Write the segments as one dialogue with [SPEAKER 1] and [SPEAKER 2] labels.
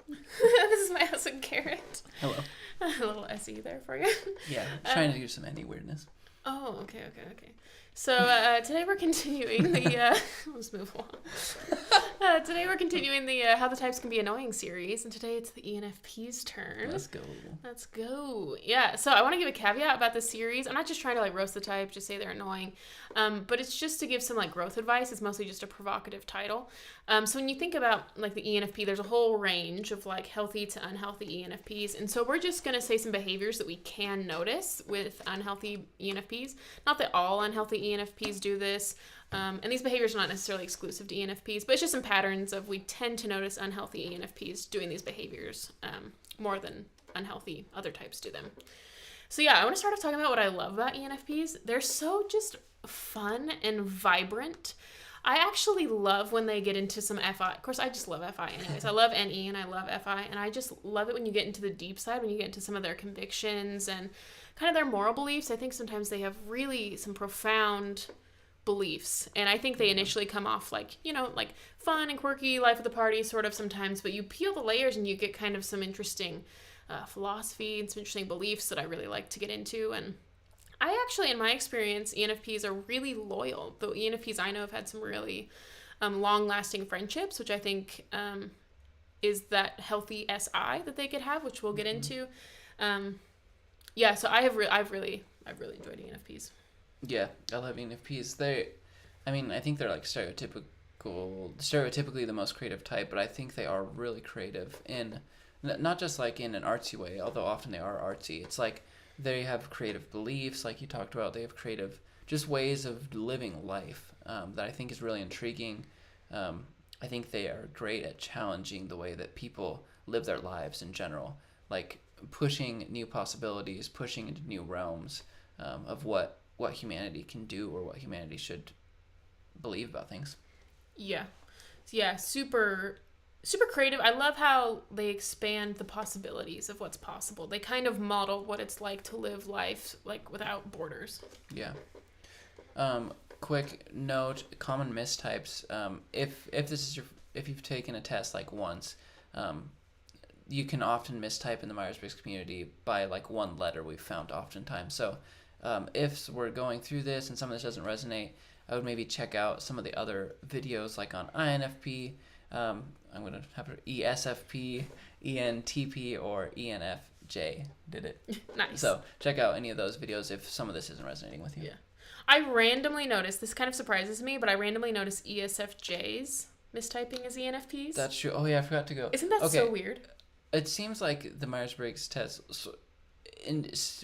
[SPEAKER 1] This is my husband, Garrett.
[SPEAKER 2] Hello.
[SPEAKER 1] A little SE there for you.
[SPEAKER 2] Yeah, trying to do some any weirdness.
[SPEAKER 1] Oh, okay. So today we're continuing the let's move on. Today we're continuing the How the Types Can Be Annoying series, and today it's the ENFP's turn.
[SPEAKER 2] Let's go.
[SPEAKER 1] Yeah, so I want to give a caveat about this series. I'm not just trying to roast the type, just say they're annoying, but it's just to give some growth advice. It's mostly just a provocative title. So when you think about the ENFP, there's a whole range of healthy to unhealthy ENFPs, and so we're just going to say some behaviors that we can notice with unhealthy ENFPs. Not that all unhealthy ENFPs do this, and these behaviors are not necessarily exclusive to ENFPs, but it's just some patterns of we tend to notice unhealthy ENFPs doing these behaviors more than unhealthy other types do them. So yeah, I want to start off talking about what I love about ENFPs. They're so just fun and vibrant. I actually love when they get into some FI. Of course, I just love FI anyways. I love NE and I love FI, and I just love it when you get into the deep side, when you get into some of their convictions and kind of their moral beliefs. I think sometimes they have really some profound beliefs, and I think they initially come off fun and quirky, life of the party sort of sometimes, but you peel the layers and you get kind of some interesting philosophy and some interesting beliefs that I really like to get into. And I actually, in my experience, ENFPs are really loyal. The ENFPs I know have had some really long-lasting friendships, which I think is that healthy SI that they could have, which we'll get into. So I've really enjoyed ENFPs.
[SPEAKER 2] Yeah, I love ENFPs. I think they're stereotypically the most creative type, but I think they are really creative in, not just in an artsy way, although often they are artsy. It's they have creative beliefs, like you talked about. They have creative just ways of living life that I think is really intriguing. I think they are great at challenging the way that people live their lives in general, pushing new possibilities, pushing into new realms of what humanity can do or what humanity should believe about things. Yeah, super creative. I love how they expand the possibilities of what's possible. They kind of model what it's like to live life without borders. Yeah. Quick note: common mistypes. If you've taken a test once, you can often mistype in the Myers-Briggs community by one letter. We've found oftentimes. So if we're going through this and some of this doesn't resonate, I would maybe check out some of the other videos on INFP. I'm going to have ESFP, ENTP, or ENFJ did it.
[SPEAKER 1] Nice.
[SPEAKER 2] So check out any of those videos if some of this isn't resonating with you.
[SPEAKER 1] Yeah. I randomly noticed, this kind of surprises me, but I randomly noticed ESFJs mistyping as ENFPs.
[SPEAKER 2] That's true. Oh yeah, I forgot to go.
[SPEAKER 1] Isn't that so weird?
[SPEAKER 2] It seems like the Myers-Briggs test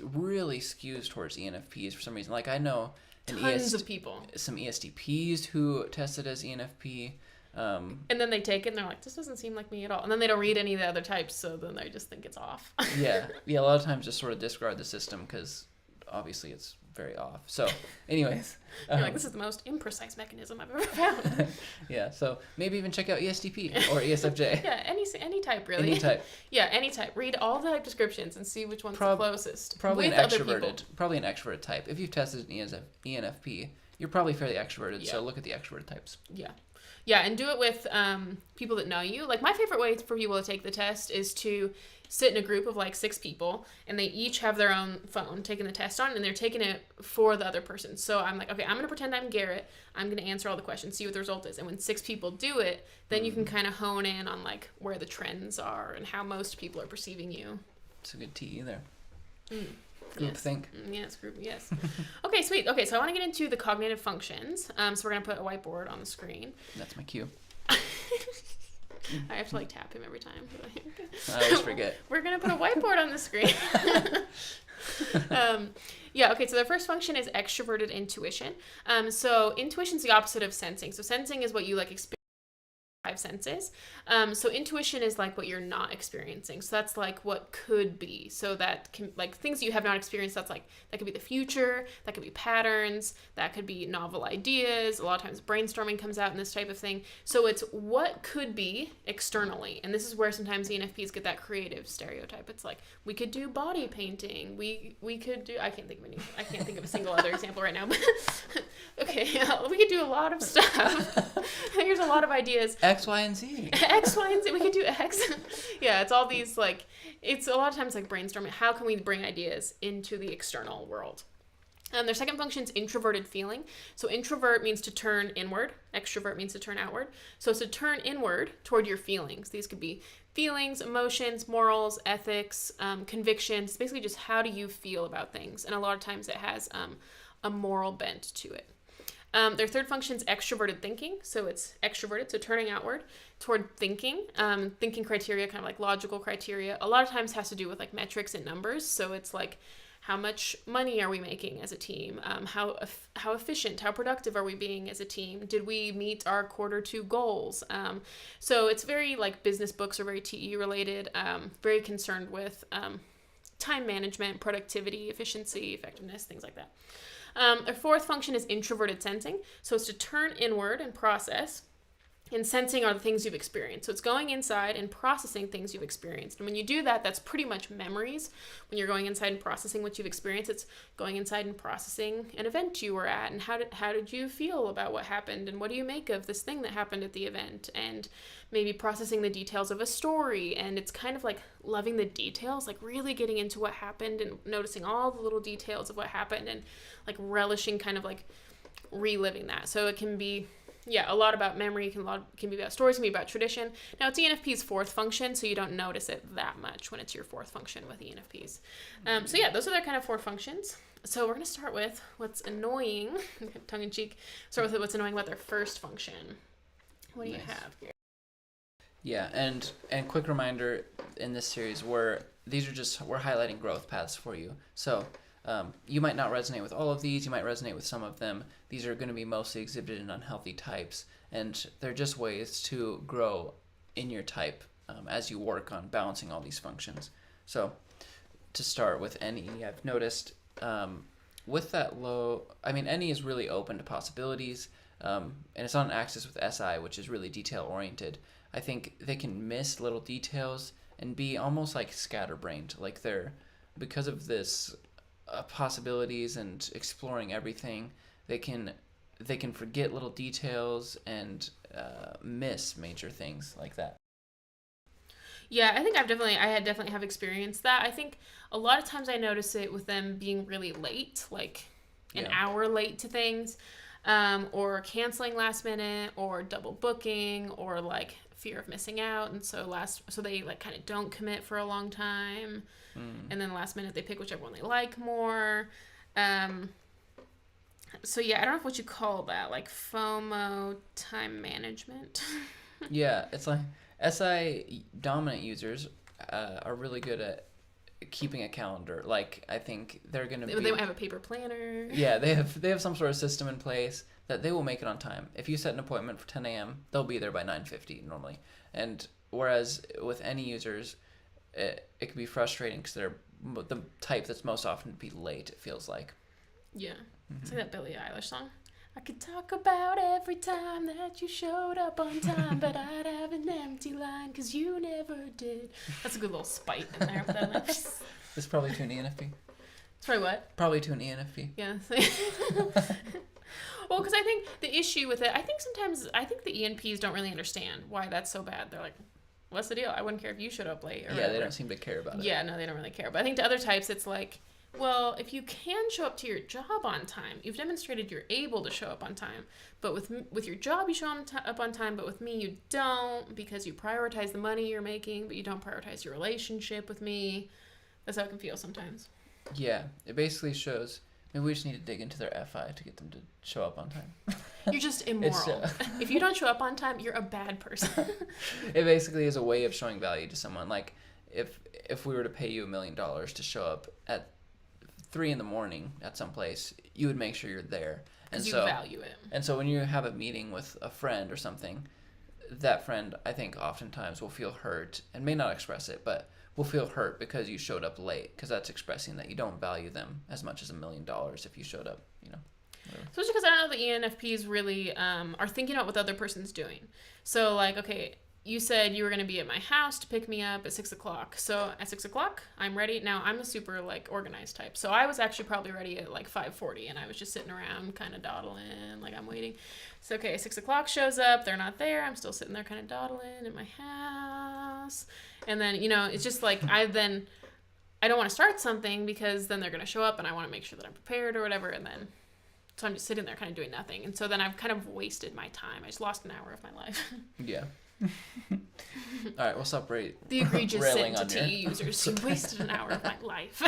[SPEAKER 2] really skews towards ENFPs for some reason. I know
[SPEAKER 1] tons of people.
[SPEAKER 2] Some ESTPs who tested as ENFP.
[SPEAKER 1] And then they take it and they're like, this doesn't seem like me at all. And then they don't read any of the other types, so then they just think it's off.
[SPEAKER 2] Yeah, a lot of times just sort of discard the system because obviously it's very off. So anyways.
[SPEAKER 1] You're this is the most imprecise mechanism I've ever found.
[SPEAKER 2] Yeah, so maybe even check out ESTP or ESFJ.
[SPEAKER 1] Yeah, any type really.
[SPEAKER 2] Any type.
[SPEAKER 1] Yeah, any type. Read all the type descriptions and see which one's the closest.
[SPEAKER 2] Probably an extroverted type. If you've tested an ENFP, you're probably fairly extroverted, so look at the extroverted types.
[SPEAKER 1] Yeah, and do it with people that know you. My favorite way for people to take the test is to sit in a group of 6 people, and they each have their own phone taking the test on, and they're taking it for the other person. So I'm okay, I'm going to pretend I'm Garrett. I'm going to answer all the questions, see what the result is. And when 6 people do it, then you can kind of hone in on where the trends are and how most people are perceiving you.
[SPEAKER 2] It's a good TE there.
[SPEAKER 1] Group
[SPEAKER 2] think.
[SPEAKER 1] Yes, group, yes. Okay, sweet. Okay, so I want to get into the cognitive functions. So we're going to put a whiteboard on the screen.
[SPEAKER 2] That's my cue.
[SPEAKER 1] I have to tap him every time.
[SPEAKER 2] I always forget.
[SPEAKER 1] We're going to put a whiteboard on the screen. Okay, so the first function is extroverted intuition. So intuition is the opposite of sensing. So sensing is what you experience. 5 senses. So intuition is what you're not experiencing. So that's what could be. So that can things you have not experienced. That's that could be the future. That could be patterns. That could be novel ideas. A lot of times brainstorming comes out in this type of thing. So it's what could be externally. And this is where sometimes ENFPs get that creative stereotype. It's we could do body painting. We could do, I can't think of a single other example right now, but okay, we could do a lot of stuff. Here's a lot of ideas.
[SPEAKER 2] X, Y, and Z.
[SPEAKER 1] X, Y, and Z. We could do X. Yeah, it's all these like, it's a lot of times like brainstorming. How can we bring ideas into the external world? Their second function is introverted feeling. So introvert means to turn inward. Extrovert means to turn outward. So it's to turn inward toward your feelings. These could be feelings, emotions, morals, ethics, convictions. Basically, just how do you feel about things? And a lot of times it has a moral bent to it. Their third function is extroverted thinking. So it's extroverted, so turning outward toward thinking. Thinking criteria, kind of like logical criteria, a lot of times has to do with like metrics and numbers. So it's like, how much money are we making as a team? How efficient, how productive are we being as a team? Did we meet our Q2 goals? So it's very like business books are very TE related, very concerned with time management, productivity, efficiency, effectiveness, things like that. Their fourth function is introverted sensing. So it's to turn inward and process. And sensing are the things you've experienced. So it's going inside and processing things you've experienced. And when you do that, that's pretty much memories. When you're going inside and processing what you've experienced, it's going inside and processing an event you were at. And how did you feel about what happened? And what do you make of this thing that happened at the event? And maybe processing the details of a story. And it's kind of like loving the details, like really getting into what happened and noticing all the little details of what happened and like relishing kind of like reliving that. So it can be... yeah, a lot about memory, can be about stories, can be about tradition. Now, it's ENFP's fourth function, so you don't notice it that much when it's your fourth function with ENFPs. So yeah, those are their kind of four functions. So we're going to start with what's annoying, tongue-in-cheek, start with what's annoying about their first function. What do you have here?
[SPEAKER 2] Yeah, and quick reminder in this series, we're highlighting growth paths for you. So you might not resonate with all of these. You might resonate with some of them. These are going to be mostly exhibited in unhealthy types, and they're just ways to grow in your type as you work on balancing all these functions. So to start with NE, I've noticed with that NE is really open to possibilities, and it's on an axis with SI, which is really detail-oriented. I think they can miss little details and be almost like scatterbrained, like they're, because of this possibilities and exploring everything, they can forget little details and miss major things like that.
[SPEAKER 1] Yeah, I think I definitely have experienced that. I think a lot of times I notice it with them being really late, like an hour late to things, or canceling last minute, or double booking, or like fear of missing out, and so they like kind of don't commit for a long time. And then last minute they pick whichever one they like more. So yeah, I don't know what you call that, like FOMO, time management.
[SPEAKER 2] Yeah, it's like SI dominant users are really good at keeping a calendar. Like I think they're gonna
[SPEAKER 1] they might have a paper planner.
[SPEAKER 2] Yeah, they have some sort of system in place that they will make it on time. If you set an appointment for 10 a.m., they'll be there by 9:50 normally. And whereas with any users, it can be frustrating because they're the type that's most often be late, it feels like.
[SPEAKER 1] Yeah. It's like that Billie Eilish song. I could talk about every time that you showed up on time, but I'd have an empty line because you never did. That's a good little spite in there.
[SPEAKER 2] It's probably to an ENFP.
[SPEAKER 1] It's probably what?
[SPEAKER 2] Probably to an ENFP.
[SPEAKER 1] Yeah. Well, because I think the issue with it, I think the ENPs don't really understand why that's so bad. They're like, what's the deal? I wouldn't care if you showed up late. Or whatever.
[SPEAKER 2] They don't seem to care about it.
[SPEAKER 1] Yeah, no, they don't really care. But I think to other types, it's like, well, if you can show up to your job on time, you've demonstrated you're able to show up on time. But with your job, you show up on time. But with me, you don't, because you prioritize the money you're making, but you don't prioritize your relationship with me. That's how it can feel sometimes.
[SPEAKER 2] Yeah, it basically shows. Maybe we just need to dig into their FI to get them to show up on time.
[SPEAKER 1] You're just immoral. If you don't show up on time, you're a bad person.
[SPEAKER 2] It basically is a way of showing value to someone. Like if we were to pay you $1 million to show up at 3 a.m. at some place, you would make sure you're there.
[SPEAKER 1] Because you value it.
[SPEAKER 2] And so when you have a meeting with a friend or something, that friend, I think, oftentimes will feel hurt and may not express it, but will feel hurt because you showed up late, because that's expressing that you don't value them as much as $1 million if you showed up, whatever.
[SPEAKER 1] Especially because I don't know the ENFPs really are thinking about what the other person's doing. So, like, okay, you said you were going to be at my house to pick me up at 6 o'clock. So at 6 o'clock, I'm ready. Now, I'm a super, like, organized type. So I was actually probably ready at, like, 5:40, and I was just sitting around kind of dawdling, like, I'm waiting. So, okay, 6 o'clock shows up. They're not there. I'm still sitting there kind of dawdling in my house. And then, it's just like I don't want to start something because then they're going to show up and I want to make sure that I'm prepared or whatever. And then, so I'm just sitting there kind of doing nothing. And so then I've kind of wasted my time. I just lost an hour of my life.
[SPEAKER 2] Yeah. All right, we'll stop the
[SPEAKER 1] egregious sin to TE users. You wasted an hour of my life.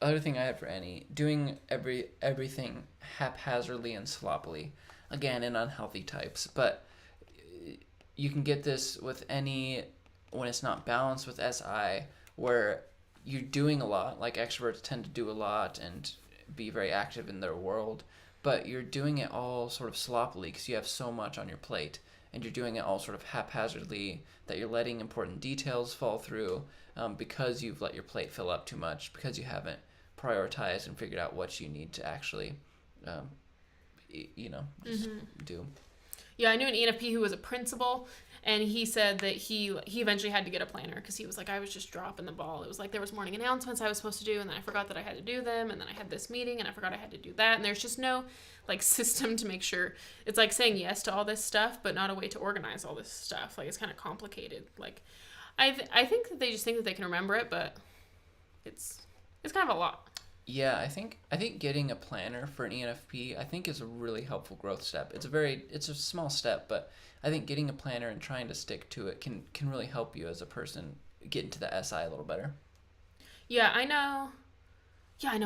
[SPEAKER 2] Other thing I had for Annie, doing everything haphazardly and sloppily. Again, in unhealthy types. But you can get this with any, when it's not balanced with SI, where you're doing a lot, like extroverts tend to do a lot and be very active in their world, but you're doing it all sort of sloppily because you have so much on your plate, and you're doing it all sort of haphazardly, that you're letting important details fall through because you've let your plate fill up too much, because you haven't prioritized and figured out what you need to actually, do.
[SPEAKER 1] Yeah, I knew an ENFP who was a principal, and he said that he eventually had to get a planner because he was like, I was just dropping the ball. It was like there was morning announcements I was supposed to do, and then I forgot that I had to do them, and then I had this meeting, and I forgot I had to do that, and there's just no like system to make sure. It's like saying yes to all this stuff, but not a way to organize all this stuff. Like, it's kind of complicated. Like, I think that they just think that they can remember it, but it's kind of a lot.
[SPEAKER 2] Yeah, I think getting a planner for an ENFP, I think, is a really helpful growth step. It's a small step, but I think getting a planner and trying to stick to it can really help you as a person get into the SI a little better.
[SPEAKER 1] Yeah, I know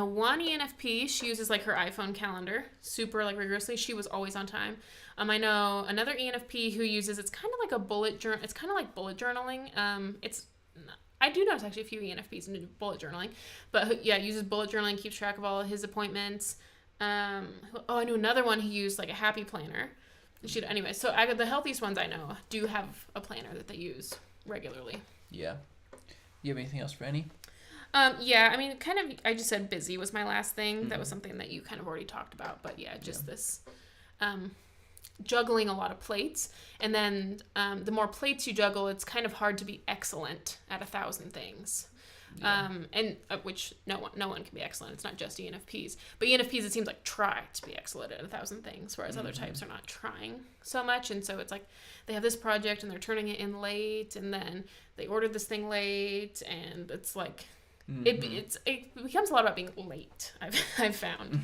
[SPEAKER 1] one ENFP, she uses like her iPhone calendar super like rigorously. She was always on time. I know another ENFP who uses, it's kind of like a bullet journal. It's kind of like bullet journaling. I do notice actually a few ENFPs into bullet journaling, but yeah, uses bullet journaling, keeps track of all of his appointments. I knew another one who used like a happy planner. Anyway, so the healthiest ones I know do have a planner that they use regularly.
[SPEAKER 2] Yeah. You have anything else for Annie?
[SPEAKER 1] Yeah, I mean, kind of, I just said busy was my last thing. Mm-hmm. That was something that you kind of already talked about, but yeah, this, juggling a lot of plates. And then, the more plates you juggle, it's kind of hard to be excellent at 1,000 things. Yeah. Which no one can be excellent. It's not just ENFPs, but ENFPs, it seems like, try to be excellent at 1,000 things, whereas other types are not trying so much. And so it's like they have this project and they're turning it in late, and then they ordered this thing late, and it's like, it becomes a lot about being late. I've found.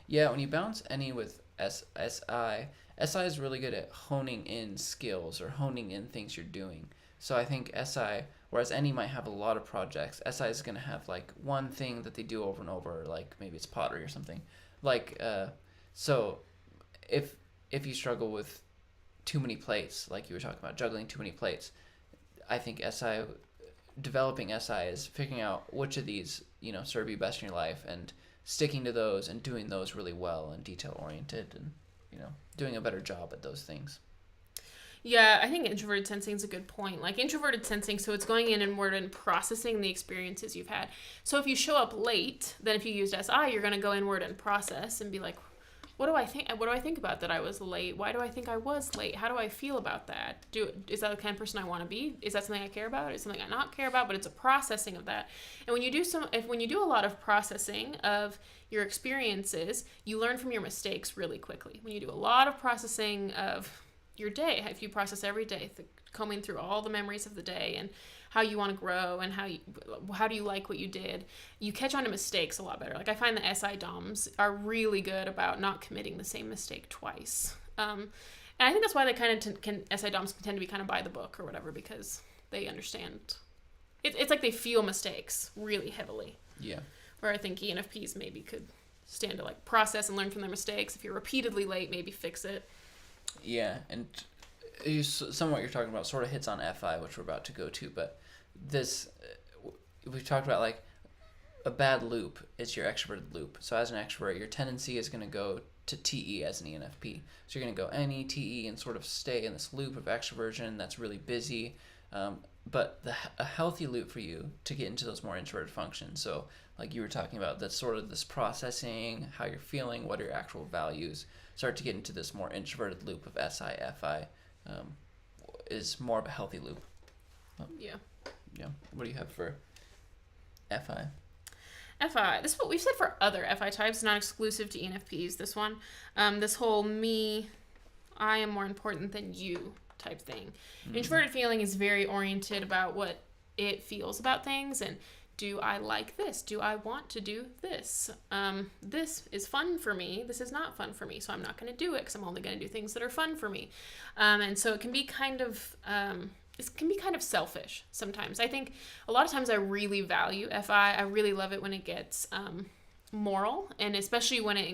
[SPEAKER 2] Yeah, when you balance any with SI is really good at honing in skills or honing in things you're doing. So I think SI, whereas any might have a lot of projects, SI is going to have like one thing that they do over and over, like maybe it's pottery or something. Like, so if you struggle with too many plates, like you were talking about, juggling too many plates, I think developing SI is figuring out which of these, serve you best in your life and sticking to those and doing those really well and detail oriented and, doing a better job at those things.
[SPEAKER 1] Yeah, I think introverted sensing is a good point. Like introverted sensing, so it's going in inward and processing the experiences you've had. So if you show up late, then if you used SI, you're going to go inward and process and be like, what do I think? What do I think about that I was late? Why do I think I was late? How do I feel about that? Is that the kind of person I want to be? Is that something I care about? Is it something I not care about? But it's a processing of that. And when you do a lot of processing of your experiences, you learn from your mistakes really quickly. When you do a lot of processing of your day, if you process every day, combing through all the memories of the day and how you want to grow and how do you like what you did, you catch on to mistakes a lot better. Like I find the SI DOMs are really good about not committing the same mistake twice. And I think that's why they kind of SI DOMs tend to be kind of by the book or whatever, because they understand. It's like they feel mistakes really heavily. Yeah. Where I think ENFPs maybe could stand to like process and learn from their mistakes. If you're repeatedly late, maybe fix it.
[SPEAKER 2] Yeah, and some of what you're talking about sort of hits on FI, which we're about to go to, but this, we've talked about like a bad loop is your extroverted loop. So as an extrovert, your tendency is going to go to TE as an ENFP. So you're going to go NE, TE, and sort of stay in this loop of extroversion that's really busy. But a healthy loop for you to get into those more introverted functions. So like you were talking about, that's sort of this processing, how you're feeling, what are your actual values, start to get into this more introverted loop of SI, FI, is more of a healthy loop.
[SPEAKER 1] Yeah.
[SPEAKER 2] What do you have for FI?
[SPEAKER 1] FI. This is what we've said for other FI types, not exclusive to ENFPs. This one, this whole I am more important than you type thing. Introverted feeling is very oriented about what it feels about things, and do I like this? Do I want to do this? This is fun for me. This is not fun for me, so I'm not going to do it because I'm only going to do things that are fun for me. And so it can be kind of selfish sometimes. I think a lot of times I really value FI. I really love it when it gets moral, and especially when it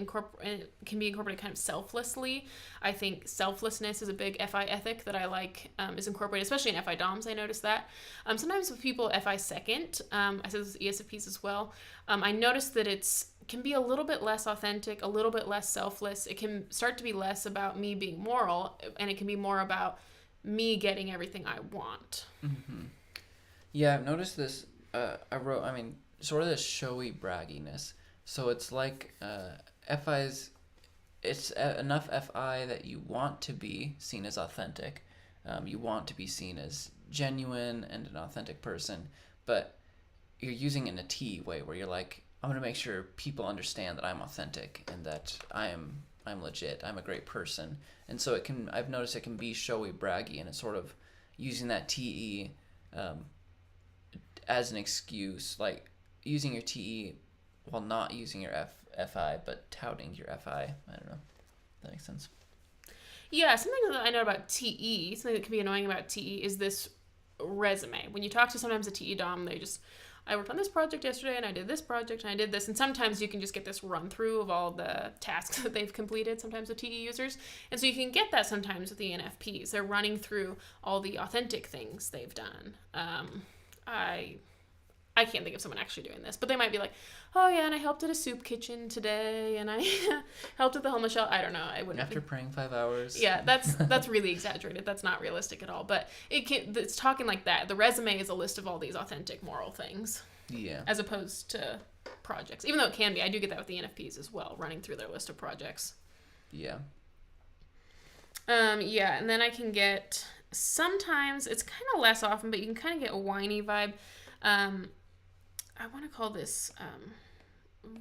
[SPEAKER 1] can be incorporated kind of selflessly. I think selflessness is a big FI ethic that I like is incorporated, especially in FI DOMs. I notice that. Sometimes with people FI second, I said this with ESFPs as well, I notice that can be a little bit less authentic, a little bit less selfless. It can start to be less about me being moral, and it can be more about me getting everything I want.
[SPEAKER 2] Mm-hmm. Yeah, I've noticed this. Sort of this showy bragginess. So it's like FIs, it's enough FI that you want to be seen as authentic. You want to be seen as genuine and an authentic person, but you're using it in a T way where you're like, I'm going to make sure people understand that I'm authentic and that I'm legit. I'm a great person. And so I've noticed it can be showy, braggy, and it's sort of using that TE as an excuse, like using your TE while not using your FI, but touting your FI. I don't know. That makes sense.
[SPEAKER 1] Yeah, something that I know about TE, something that can be annoying about TE is this resume. When you talk to sometimes a TE DOM, I worked on this project yesterday, and I did this project, and I did this. And sometimes you can just get this run through of all the tasks that they've completed, sometimes with TE users. And so you can get that sometimes with the ENFPs. They're running through all the authentic things they've done. I can't think of someone actually doing this, but they might be like, oh yeah, and I helped at a soup kitchen today, and I helped at the homeless shelter. I don't know. I wouldn't.
[SPEAKER 2] After praying 5 hours.
[SPEAKER 1] Yeah, that's really exaggerated. That's not realistic at all. But it's talking like that. The resume is a list of all these authentic moral things.
[SPEAKER 2] Yeah.
[SPEAKER 1] As opposed to projects, even though it can be. I do get that with the ENFPs as well, running through their list of projects.
[SPEAKER 2] Yeah.
[SPEAKER 1] Yeah, and then I can get sometimes it's kind of less often, but you can kind of get a whiny vibe. I want to call this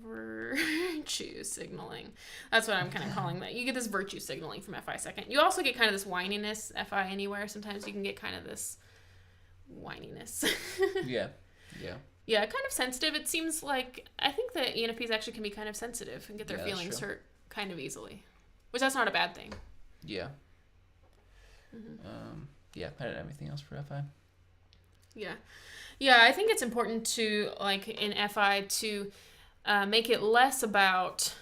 [SPEAKER 1] virtue signaling. That's what I'm kind of calling that. You get this virtue signaling from FI second. You also get kind of this whininess, FI anywhere. Sometimes you can get kind of this whininess.
[SPEAKER 2] Yeah. Yeah.
[SPEAKER 1] Yeah, kind of sensitive. It seems like, I think that ENFPs actually can be kind of sensitive and get their feelings hurt kind of easily. Which that's not a bad thing.
[SPEAKER 2] Yeah. Mm-hmm. Yeah, I don't have anything else for FI.
[SPEAKER 1] Yeah. Yeah, I think it's important to, like, in FI to make it less about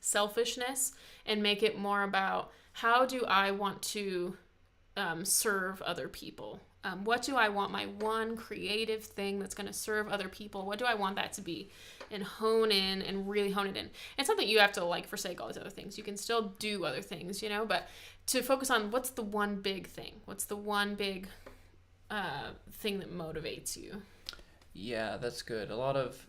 [SPEAKER 1] selfishness and make it more about how do I want to serve other people? What do I want my one creative thing that's going to serve other people? What do I want that to be? And hone in and really hone it in. It's not that you have to, like, forsake all these other things. You can still do other things, but to focus on what's the one big thing? What's the one big thing that motivates you?
[SPEAKER 2] Yeah, that's good. A lot of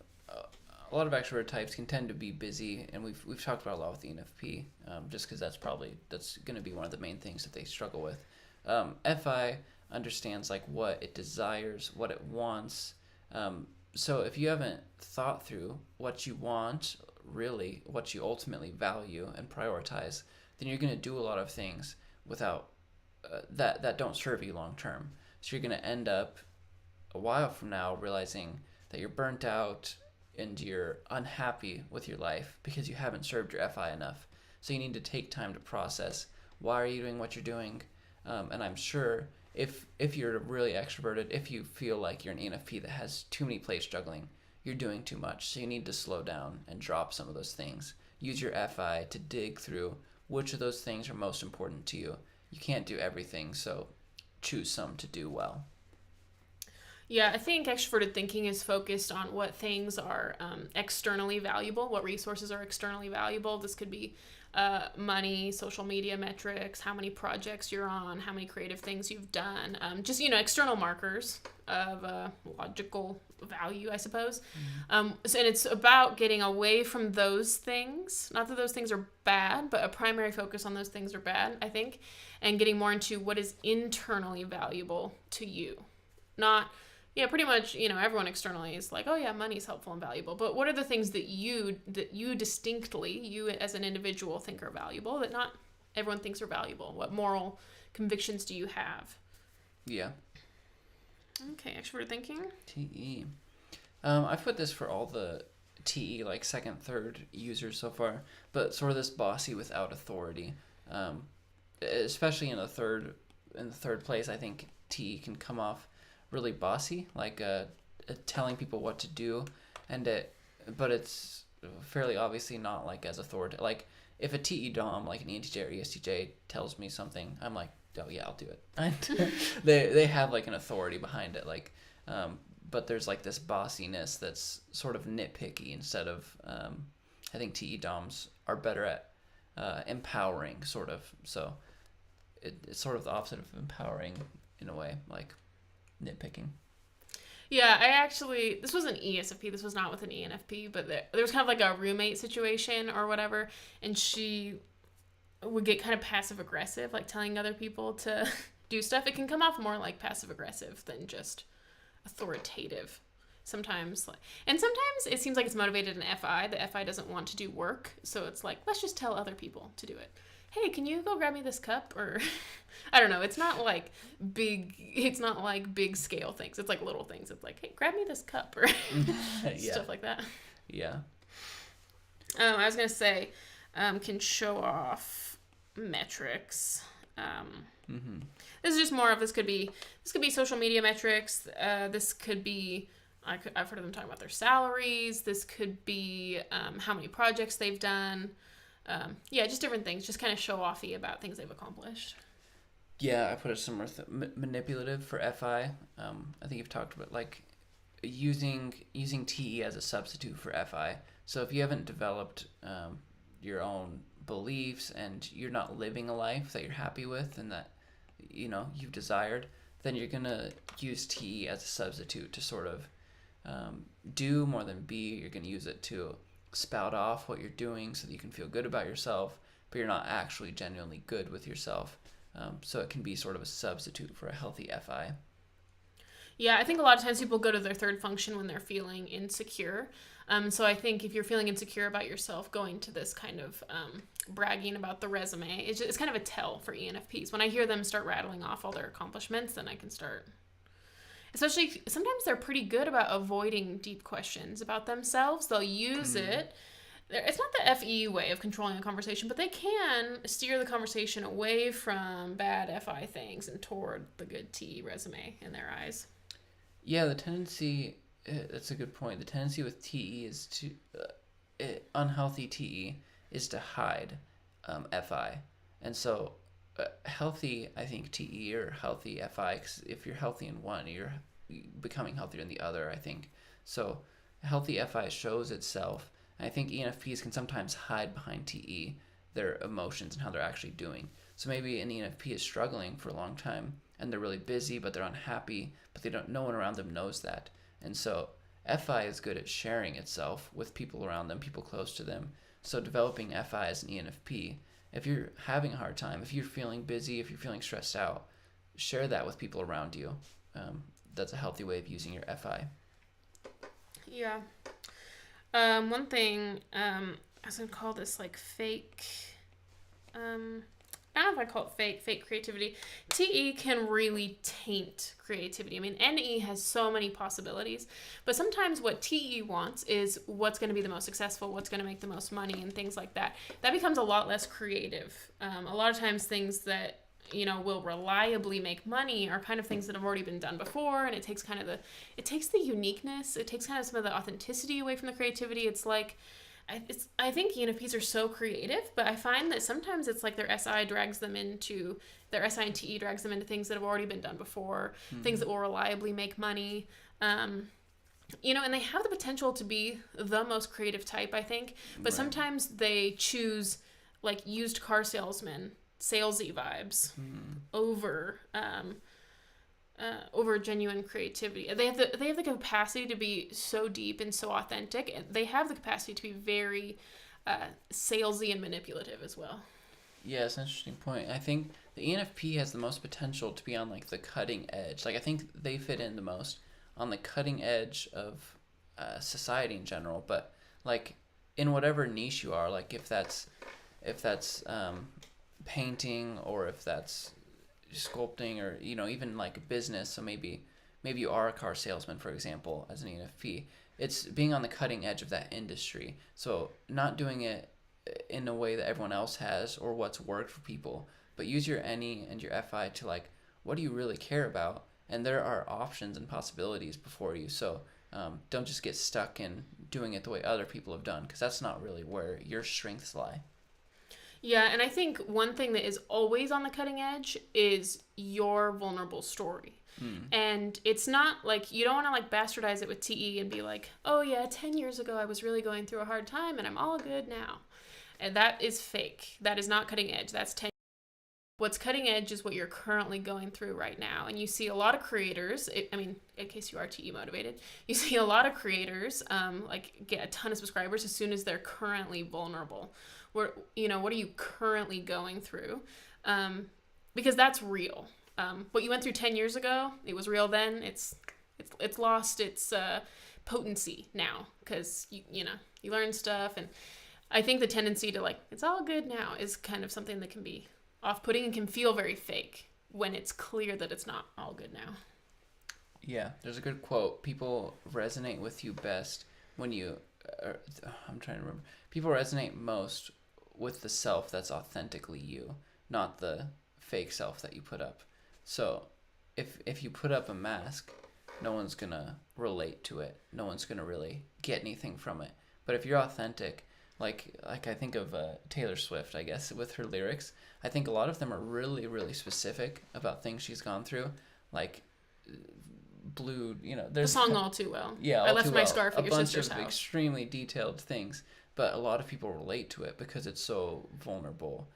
[SPEAKER 2] extrovert types can tend to be busy, and we've talked about a lot with the ENFP, just because that's going to be one of the main things that they struggle with. FI understands like what it desires, what it wants. So if you haven't thought through what you want, really what you ultimately value and prioritize, then you're going to do a lot of things without that don't serve you long term. So you're going to end up a while from now realizing that you're burnt out and you're unhappy with your life because you haven't served your FI enough. So you need to take time to process, why are you doing what you're doing? And I'm sure if you're really extroverted, if you feel like you're an ENFP that has too many plates juggling, you're doing too much. So you need to slow down and drop some of those things. Use your FI to dig through which of those things are most important to you. You can't do everything, so choose some to do well.
[SPEAKER 1] Yeah, I think extroverted thinking is focused on what things are externally valuable, what resources are externally valuable. This could be money, social media metrics, how many projects you're on, how many creative things you've done, just, external markers of logical value, I suppose. Mm-hmm. And it's about getting away from those things. Not that those things are bad, but a primary focus on those things are bad, I think, and getting more into what is internally valuable to you. Not... Yeah, pretty much, everyone externally is like, oh yeah, money's helpful and valuable. But what are the things that you distinctly, you as an individual think are valuable that not everyone thinks are valuable? What moral convictions do you have?
[SPEAKER 2] Yeah.
[SPEAKER 1] Okay, extrovert thinking.
[SPEAKER 2] TE. I've put this for all the TE, like second, third users so far, but sort of this bossy without authority. Especially in the third place, I think TE can come off really bossy, like telling people what to do, but it's fairly obviously not like as authoritative. Like if a TE dom, like an ENTJ or ESTJ, tells me something, I'm like, oh yeah, I'll do it. they have like an authority behind it, like, but there's like this bossiness that's sort of nitpicky instead of. I think TE doms are better at empowering, sort of. So it's sort of the opposite of empowering in a way, like nitpicking.
[SPEAKER 1] Yeah, I actually, this was an ESFP, this was not with an ENFP, but there was kind of like a roommate situation or whatever, and she would get kind of passive aggressive, like telling other people to do stuff. It can come off more like passive aggressive than just authoritative sometimes. And sometimes it seems like it's motivated in FI. The FI doesn't want to do work, so it's like, let's just tell other people to do it. Hey, can you go grab me this cup? Or I don't know. It's not like big scale things. It's like little things. It's like, hey, grab me this cup or stuff like that.
[SPEAKER 2] Yeah.
[SPEAKER 1] I was going to say, can show off metrics. This is just more of, this could be social media metrics. This could be, I've heard of them talking about their salaries. This could be how many projects they've done. Just different things, just kind of show offy about things they've accomplished.
[SPEAKER 2] Yeah, I put a similar manipulative for FI. I think you've talked about like using TE as a substitute for FI. So if you haven't developed your own beliefs and you're not living a life that you're happy with and that you've desired, then you're gonna use TE as a substitute to sort of do more than be. You're gonna use it to spout off what you're doing so that you can feel good about yourself, but you're not actually genuinely good with yourself. So it can be sort of a substitute for a healthy FI.
[SPEAKER 1] Yeah, I think a lot of times people go to their third function when they're feeling insecure. So I think if you're feeling insecure about yourself, going to this kind of bragging about the resume, it's kind of a tell for ENFPs. When I hear them start rattling off all their accomplishments, then I can start. Especially, sometimes they're pretty good about avoiding deep questions about themselves. They'll use it. It's not the FE way of controlling a conversation, but they can steer the conversation away from bad FI things and toward the good TE resume in their eyes.
[SPEAKER 2] Yeah, the tendency, that's a good point. The tendency with TE is to, unhealthy TE is to hide FI. And so healthy, I think, TE or healthy FI, because if you're healthy in one, you're becoming healthier in the other, I think. So healthy FI shows itself. And I think ENFPs can sometimes hide behind TE, their emotions and how they're actually doing. So maybe an ENFP is struggling for a long time and they're really busy, but they're unhappy, but no one around them knows that. And so FI is good at sharing itself with people around them, people close to them. So developing FI as an ENFP, if you're having a hard time, if you're feeling busy, if you're feeling stressed out, share that with people around you. That's a healthy way of using your FI.
[SPEAKER 1] Yeah. One thing, I was going to call this like fake, I don't know if I call it fake creativity. TE can really taint creativity. I mean, NE has so many possibilities, but sometimes what TE wants is what's going to be the most successful, what's going to make the most money and things like that. That becomes a lot less creative. A lot of times things that, will reliably make money are kind of things that have already been done before, and it takes the uniqueness, it takes kind of some of the authenticity away from the creativity. It's like, I think ENFPs are so creative, but I find that sometimes it's like their SI and TE drags them into things that have already been done before, things that will reliably make money. And they have the potential to be the most creative type, I think, but sometimes they choose like used car salesman, salesy vibes over genuine creativity. They have the capacity to be so deep and so authentic, and they have the capacity to be very salesy and manipulative as well.
[SPEAKER 2] Yeah, it's an interesting point. I think the ENFP has the most potential to be on like the cutting edge. Like I think they fit in the most on the cutting edge of society in general, but like in whatever niche you are, like if that's painting or if that's sculpting or, even like a business. So maybe you are a car salesman, for example, as an ENFP. It's being on the cutting edge of that industry. So not doing it in a way that everyone else has or what's worked for people, but use your NE and your FI to like, what do you really care about? And there are options and possibilities before you. So don't just get stuck in doing it the way other people have done, because that's not really where your strengths lie.
[SPEAKER 1] Yeah, and I think one thing that is always on the cutting edge is your vulnerable story. And it's not like, you don't want to like bastardize it with TE and be like, oh yeah, 10 years ago I was really going through a hard time and I'm all good now. And that is fake. That is not cutting edge. That's 10. What's cutting edge is what you're currently going through right now. And you see a lot of creators, in case you are TE motivated, you see a lot of creators like get a ton of subscribers as soon as they're currently vulnerable. What are you currently going through? Because that's real. What you went through 10 years ago, it was real then. It's lost its potency now, because you learn stuff. And I think the tendency to like, it's all good now, is kind of something that can be off-putting and can feel very fake when it's clear that it's not all good now.
[SPEAKER 2] Yeah, there's a good quote. People resonate with you best when you... I'm trying to remember. People resonate most with the self that's authentically you, not the fake self that you put up. So if you put up a mask, no one's going to relate to it. No one's going to really get anything from it. But if you're authentic, like I think of Taylor Swift, I guess, with her lyrics, I think a lot of them are really, really specific about things she's gone through. Like Blue, there's
[SPEAKER 1] the song All Too Well.
[SPEAKER 2] Yeah,
[SPEAKER 1] I left my scarf at your sister's house.
[SPEAKER 2] A bunch of extremely detailed things, but a lot of people relate to it because it's so vulnerable.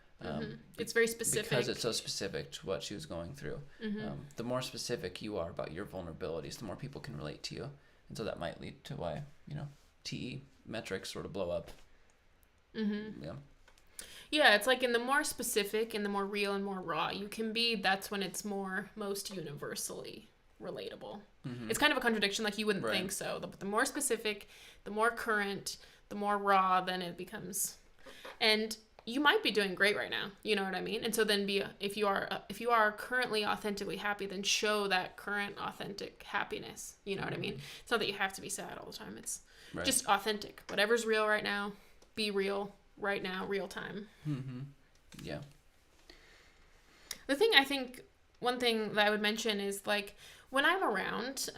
[SPEAKER 1] It's very specific.
[SPEAKER 2] Because it's so specific to what she was going through. The more specific you are about your vulnerabilities, the more people can relate to you. And so that might lead to why, TE metrics sort of blow up.
[SPEAKER 1] Yeah, it's like in the more specific and the more real and more raw you can be, that's when it's most universally relatable. It's kind of a contradiction, like you wouldn't think so. But the more specific, the more current, the more raw, then it becomes. And you might be doing great right now, you know what I mean? And so then if you are currently authentically happy, then show that current authentic happiness, you know what I mean? It's not that you have to be sad all the time. It's just authentic. Whatever's real right now, be real right now, real time.
[SPEAKER 2] Yeah.
[SPEAKER 1] The thing, I think, one thing that I would mention is like when I'm around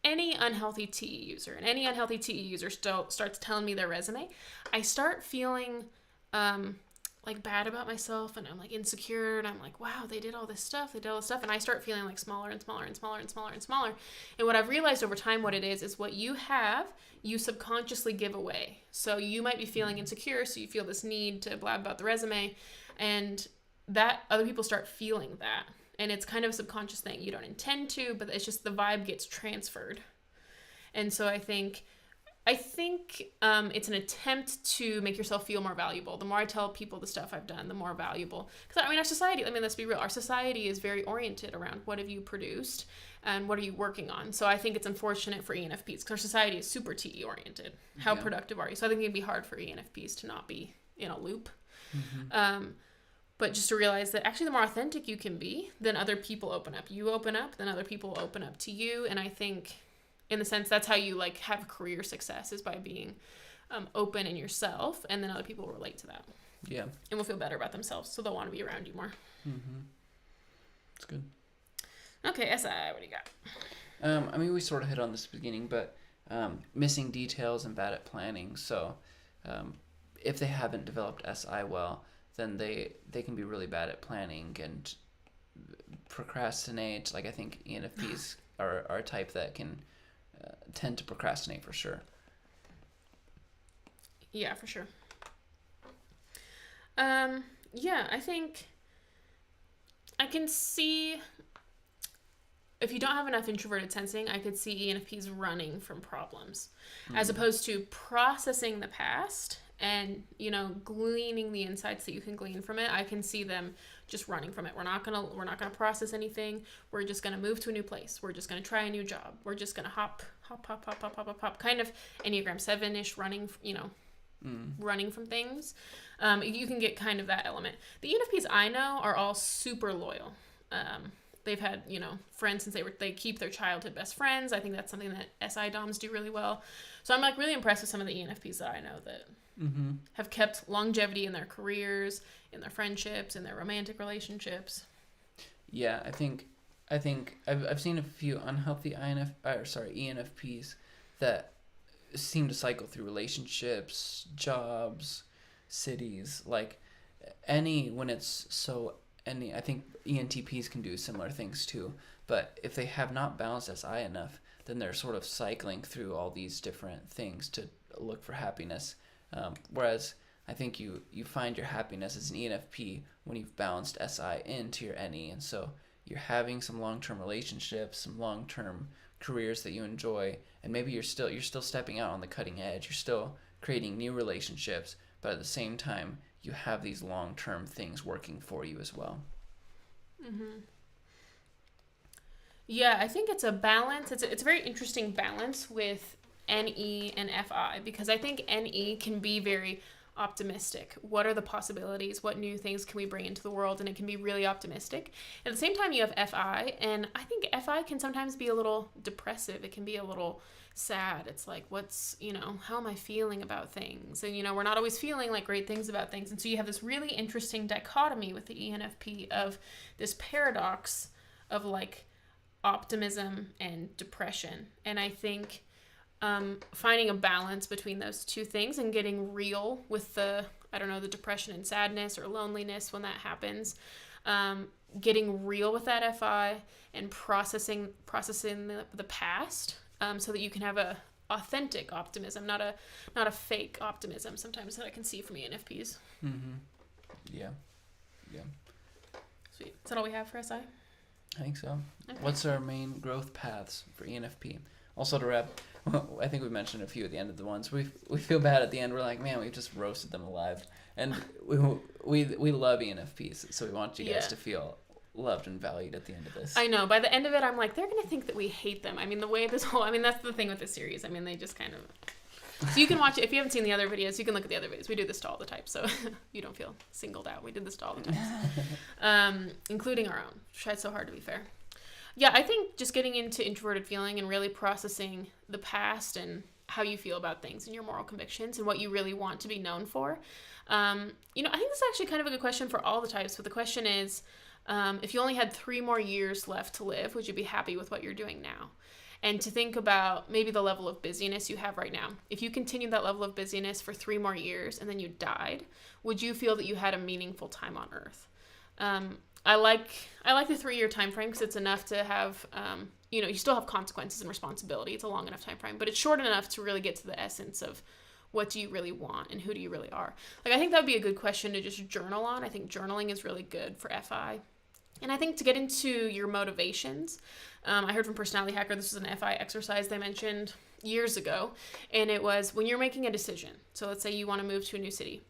[SPEAKER 1] any unhealthy TE user, and any unhealthy TE user starts telling me their resume, I start feeling like bad about myself, and I'm like insecure, and I'm like, wow, they did all this stuff, and I start feeling like smaller and smaller and smaller and smaller and smaller. And what I've realized over time, what it is what you have, you subconsciously give away. So you might be feeling insecure, so you feel this need to blab about the resume, and that other people start feeling that. And it's kind of a subconscious thing. You don't intend to, but it's just the vibe gets transferred. And so I think it's an attempt to make yourself feel more valuable. The more I tell people the stuff I've done, the more valuable. Because our society, let's be real, our society is very oriented around what have you produced and what are you working on. So I think it's unfortunate for ENFPs because our society is super TE oriented. How productive are you? So I think it'd be hard for ENFPs to not be in a loop. But just to realize that actually the more authentic you can be, then other people open up. You open up, then other people open up to you. And I think in the sense that's how you like have career success, is by being open in yourself, and then other people relate to that.
[SPEAKER 2] Yeah.
[SPEAKER 1] And will feel better about themselves, so they'll want to be around you more.
[SPEAKER 2] That's good.
[SPEAKER 1] Okay, SI, what do you got?
[SPEAKER 2] We sort of hit on this at the beginning, but missing details and bad at planning. So if they haven't developed SI well, then they can be really bad at planning and procrastinate. Like I think ENFPs are a type that can tend to procrastinate for sure.
[SPEAKER 1] Yeah, for sure. I think I can see, if you don't have enough introverted sensing, I could see ENFPs running from problems as opposed to processing the past and, gleaning the insights that you can glean from it. I can see them just running from it. We're not gonna process anything. We're just gonna move to a new place. We're just gonna try a new job. We're just gonna hop, kind of Enneagram 7-ish running, running from things. You can get kind of that element. The ENFPs I know are all super loyal. they've had, friends since they keep their childhood best friends. I think that's something that SI DOMs do really well. So I'm like really impressed with some of the ENFPs that I know that have kept longevity in their careers, in their friendships, in their romantic relationships.
[SPEAKER 2] Yeah, I think I've seen a few unhealthy ENFPs that seem to cycle through relationships, jobs, cities, like when it's so any. I think ENTPs can do similar things too, but if they have not balanced SI enough, then they're sort of cycling through all these different things to look for happiness. Whereas I think you find your happiness as an ENFP when you've balanced SI into your NE, and so you're having some long-term relationships, some long-term careers that you enjoy, and maybe you're still stepping out on the cutting edge. You're still creating new relationships, but at the same time, you have these long-term things working for you as well.
[SPEAKER 1] Yeah, I think it's a balance. It's a very interesting balance with NE and FI, because I think NE can be very optimistic. What are the possibilities? What new things can we bring into the world? And it can be really optimistic. At the same time, you have FI, and I think FI can sometimes be a little depressive. It can be a little sad. It's like, how am I feeling about things? And, we're not always feeling like great things about things. And so you have this really interesting dichotomy with the ENFP of this paradox of like optimism and depression. And I think finding a balance between those two things and getting real with the depression and sadness or loneliness when that happens, getting real with that FI and processing the past, so that you can have a authentic optimism, not a fake optimism sometimes that I can see from ENFPs.
[SPEAKER 2] Yeah.
[SPEAKER 1] Sweet. Is that all we have for SI?
[SPEAKER 2] I think so.
[SPEAKER 1] Okay.
[SPEAKER 2] What's our main growth paths for ENFP? Also to wrap, I think we mentioned a few at the end of the ones. We feel bad at the end. We're like, man, we've just roasted them alive. And we love ENFPs, so we want you guys to feel loved and valued at the end of this.
[SPEAKER 1] I know. By the end of it, I'm like, they're going to think that we hate them. I mean, that's the thing with this series. I mean, they just kind of... So you can watch it. If you haven't seen the other videos, you can look at the other videos. We do this to all the types, so you don't feel singled out. We did this to all the types, including our own. Tried so hard to be fair. Yeah, I think just getting into introverted feeling and really processing the past and how you feel about things and your moral convictions and what you really want to be known for. I think this is actually kind of a good question for all the types, but the question is, if you only had 3 more years left to live, would you be happy with what you're doing now? And to think about maybe the level of busyness you have right now. If you continued that level of busyness for 3 more years and then you died, would you feel that you had a meaningful time on Earth? I like the 3-year time frame because it's enough to have, you still have consequences and responsibility. It's a long enough time frame, but it's short enough to really get to the essence of what do you really want and who do you really are. Like, I think that would be a good question to just journal on. I think journaling is really good for FI. And I think to get into your motivations, I heard from Personality Hacker, this was an FI exercise they mentioned years ago, and it was when you're making a decision. So let's say you want to move to a new city.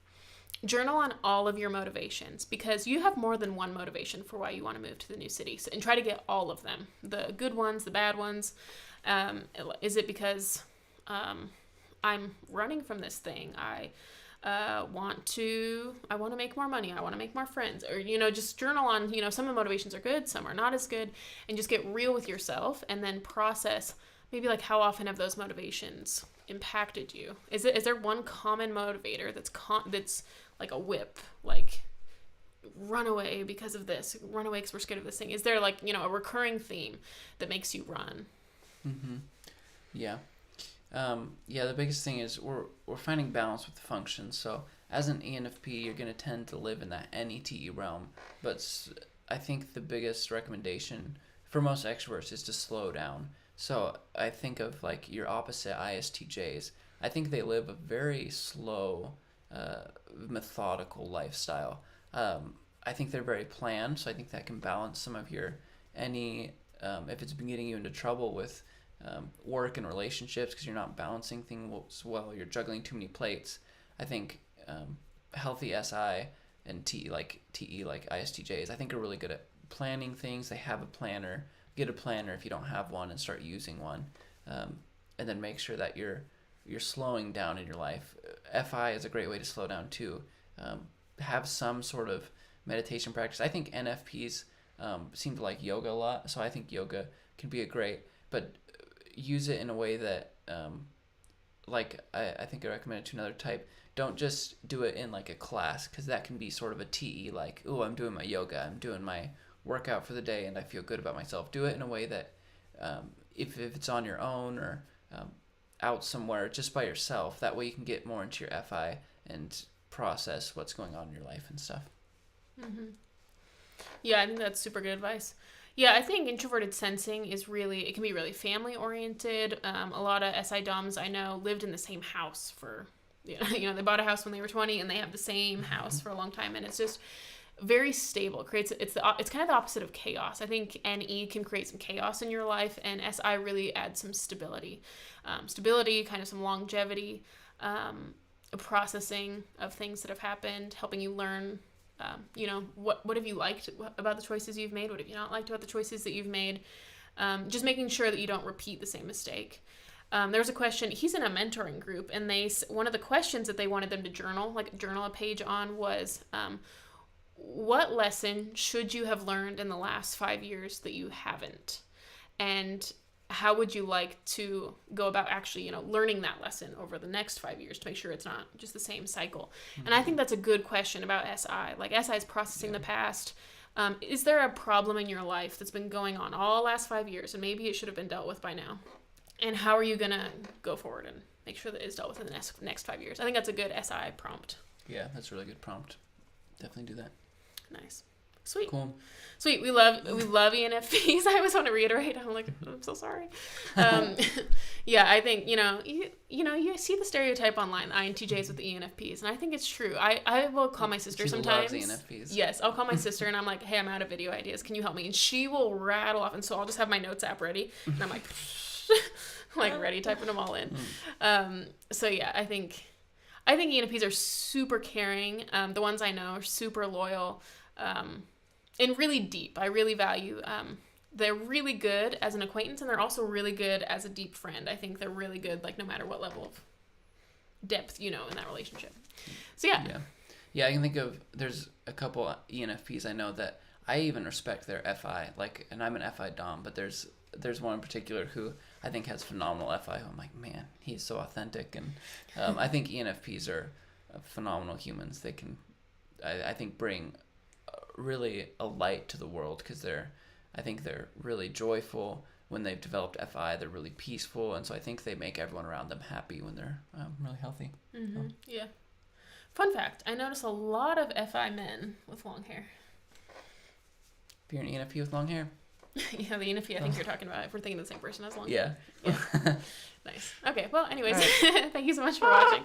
[SPEAKER 1] Journal on all of your motivations, because you have more than one motivation for why you want to move to the new city. So, and try to get all of them, the good ones, the bad ones. Is it because I'm running from this thing? I want to make more money. I want to make more friends. Or, just journal on, some of the motivations are good, some are not as good, and just get real with yourself and then process maybe like how often have those motivations impacted you? Is there one common motivator that's like a whip, like run away because of this, run away because we're scared of this thing? Is there like, a recurring theme that makes you run?
[SPEAKER 2] Yeah. The biggest thing is we're finding balance with the functions. So as an ENFP, you're going to tend to live in that NETE realm. But I think the biggest recommendation for most extroverts is to slow down. So I think of like your opposite ISTJs. I think they live a very slow, methodical lifestyle. I think they're very planned. So I think that can balance some of your if it's been getting you into trouble with work and relationships because you're not balancing things well, you're juggling too many plates. I think healthy SI and TE like ISTJs, I think are really good at planning things. They have a planner. Get a planner if you don't have one and start using one, and then make sure that you're slowing down in your life. FI is a great way to slow down too. Have some sort of meditation practice. I think NFPs seem to like yoga a lot. So I think yoga can be a great, but use it in a way that, I think I recommend it to another type. Don't just do it in like a class, because that can be sort of a TE, like, oh, I'm doing my yoga, I'm doing my workout for the day, and I feel good about myself. Do it in a way that, if it's on your own or out somewhere just by yourself, that way you can get more into your FI and process what's going on in your life and stuff.
[SPEAKER 1] Mm-hmm. Yeah, I think that's super good advice. Yeah, I think introverted sensing is really, it can be really family oriented. A lot of SI DOMs I know lived in the same house for, they bought a house when they were 20 and they have the same house for a long time, and it's just very stable. It's kind of the opposite of chaos. I think NE can create some chaos in your life, and SI really adds some stability. Stability, kind of some longevity, processing of things that have happened, helping you learn. What have you liked about the choices you've made? What have you not liked about the choices that you've made? Just making sure that you don't repeat the same mistake. There was a question, he's in a mentoring group, and one of the questions that they wanted them to journal a page on was, what lesson should you have learned in the last 5 years that you haven't? And how would you like to go about actually, learning that lesson over the next 5 years to make sure it's not just the same cycle? Mm-hmm. And I think that's a good question about SI. Like, SI is processing the past. Is there a problem in your life that's been going on all last 5 years, and maybe it should have been dealt with by now? And how are you going to go forward and make sure that it's dealt with in the next 5 years? I think that's a good SI prompt.
[SPEAKER 2] Yeah, that's a really good prompt. Definitely do that.
[SPEAKER 1] Nice. Sweet.
[SPEAKER 2] Cool.
[SPEAKER 1] Sweet. We love ENFPs. I always want to reiterate. I'm so sorry. Yeah, I think, you see the stereotype online, the INTJs with the ENFPs, and I think it's true. I will call my sister sometimes.
[SPEAKER 2] She loves ENFPs.
[SPEAKER 1] Yes, I'll call my sister and I'm like, hey, I'm out of video ideas. Can you help me? And she will rattle off, and so I'll just have my notes app ready, and I'm like, ready, typing them all in. So yeah, I think ENFPs are super caring. The ones I know are super loyal, and really deep. I really value, they're really good as an acquaintance, and they're also really good as a deep friend. I think they're really good, like, no matter what level of depth, in that relationship. So yeah.
[SPEAKER 2] Yeah, I can think of, there's a couple ENFPs I know that I even respect their FI, and I'm an FI Dom, but there's one in particular who I think has phenomenal FI. I'm like, man, he's so authentic. And I think ENFPs are phenomenal humans. They can, I think, bring really a light to the world, because I think they're really joyful. When they've developed FI, they're really peaceful. And so I think they make everyone around them happy when they're really healthy.
[SPEAKER 1] Mm-hmm. So. Yeah. Fun fact, I notice a lot of FI men with long hair.
[SPEAKER 2] If you're an ENFP with long hair?
[SPEAKER 1] Yeah, the ENFP I think you're talking about, if we're thinking of the same person as long
[SPEAKER 2] hair.
[SPEAKER 1] Yeah. Nice. Okay, well, anyways, right. Thank you so much for watching.